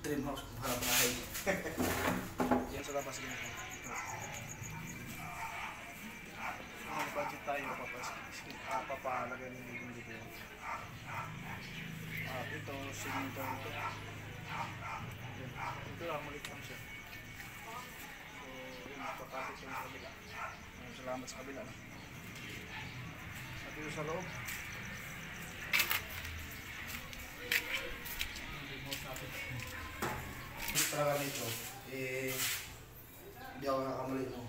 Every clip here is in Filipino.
dream house kung harap bahay. Yan sa labas ganito. Ito. Ang budget tayo papalagay ng dito. Ito, simento ito. Ito lang, maliit lang siya. So, yun, papasok siya sa kabila. Salamat sa kabila. At dito sa loob. Hindi talaga nito. Hindi ako nakakamali, no?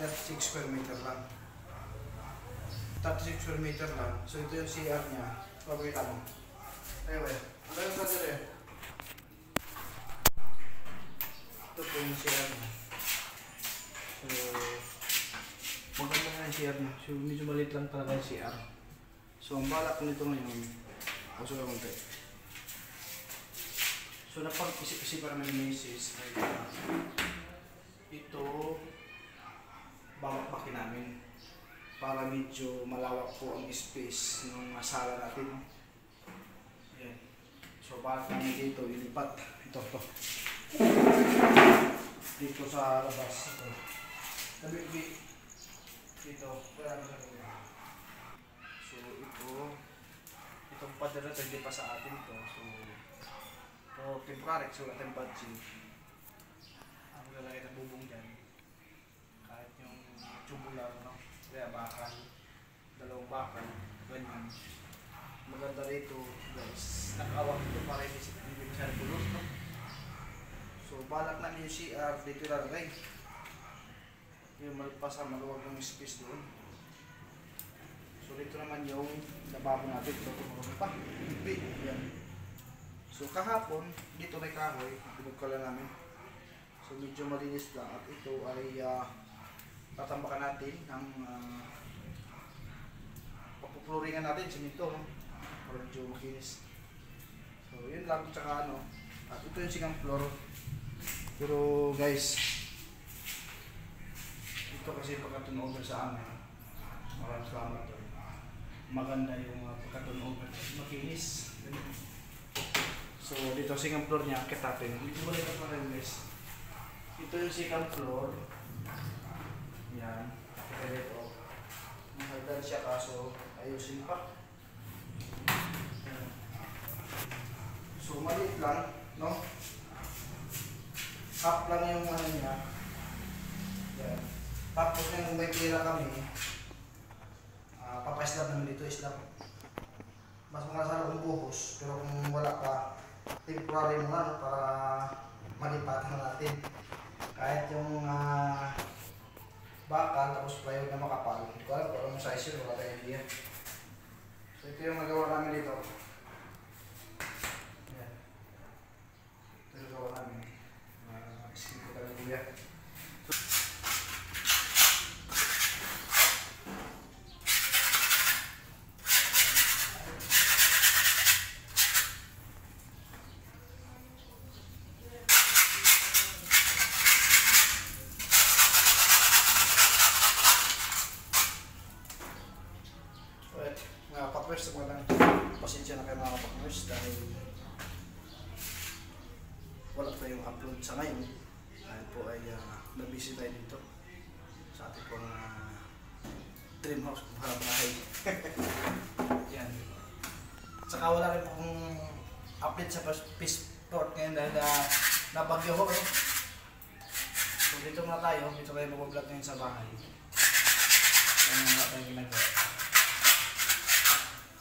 36 square meter lang. 36 square meter lang. So, ito yung CR niya. Pagkita mo. Anyway, ano yung sa dire? Ito po yung CR niya. So, maganda nga yung CR niya. So, medyo maliit lang talaga yung CR. So, ang balak ko nito ngayon, puso ka konti. So, napag-isip-isip para ng misis ay ito babakbakin namin para medyo malawak po ang space ng sala natin. Ayan. So, balak namin dito, ilipat. Ito. Dito sa labas. Ito. Dito. So, itong pader na hindi pa sa atin ito. So, temporary, so natin budget. Ang lalaki ng bubong dyan. Kahit yung tubular, no? Kaya bakal. Dalawang bakal. Ganyan. Maganda rito, guys. Nakawak ito para hindi masyadong bulot, no? So, balak namin yung CR dito lalagay. Yung malpasa, maluwag yung space doon. So, dito naman yung lababo natin. Ito, tumulong pa. Yan. So kahapon, dito may kahoy, pinagkala namin. So medyo malinis lang at ito ay tatambakan natin ng papupluringan natin, simento, no? Para medyo makinis. So yun lang, tsaka ano, at ito yung sigang floor. Pero guys, ito kasi pagka-turnover sa amin, maraming salamat to. Maganda yung pagka-turnover, makinis. So, dito second floor niya, akit natin. Dito balik pa rin, guys. Ito yung second floor. Yan. Akit dito. Mahagdan siya kaso ayusin pa. Yan. So, maliit lang, no? Half lang yung ano niya. Yan. Tapos yung may pira kami, papaislab naman dito, islab. Mas mga sa loob buhos, pero kung wala pa, temporary naman para malipatan natin. Kahit yung bakal tapos plywood na makapal. Hindi ko alam kung anong size yun, wala tayong idea. So ito yung nagawa namin dito. Ayan. Ito yung nagawa namin. Skin ko talaga kuya. First, pasensya na kayo mga kapakners dahil wala pa yung upload sa ngayon. Dahil po ay nabisi tayo dito sa ating pong dream house kung harap bahay. Yan. Saka wala rin akong update sa Peaceport ngayon dahil nabagyo ko. So dito muna tayo, dito kayo mag-vlog ngayon sa bahay. Yan yung tayong ginagawa.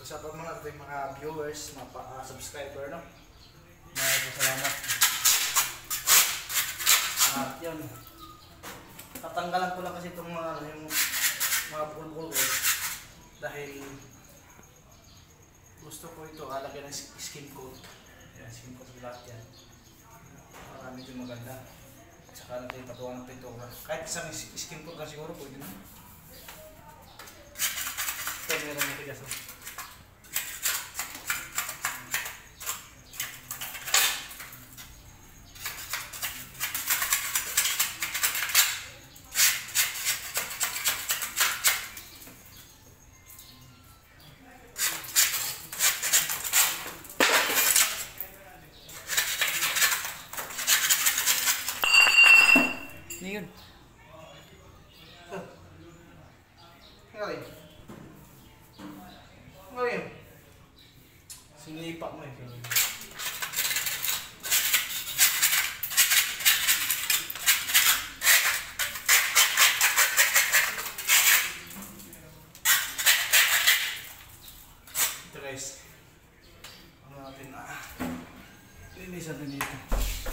So, shoutout muna ito yung mga viewers, mga subscriber, no? Maraming salamat. At yun, tatanggalan ko lang kasi itong yung mga bukol-bukol ko dahil gusto ko ito, alagyan ng skin coat. Yan, skin coat sa lahat yan. Para medyo maganda. At saka natin patuwa ng pintura. Kahit isang skin coat lang siguro, pwede na. Ito, meron na tigas. yun? Ngayon. Ngayon. Sinipa mo eh. Ito guys. Ano natin linisan din dito.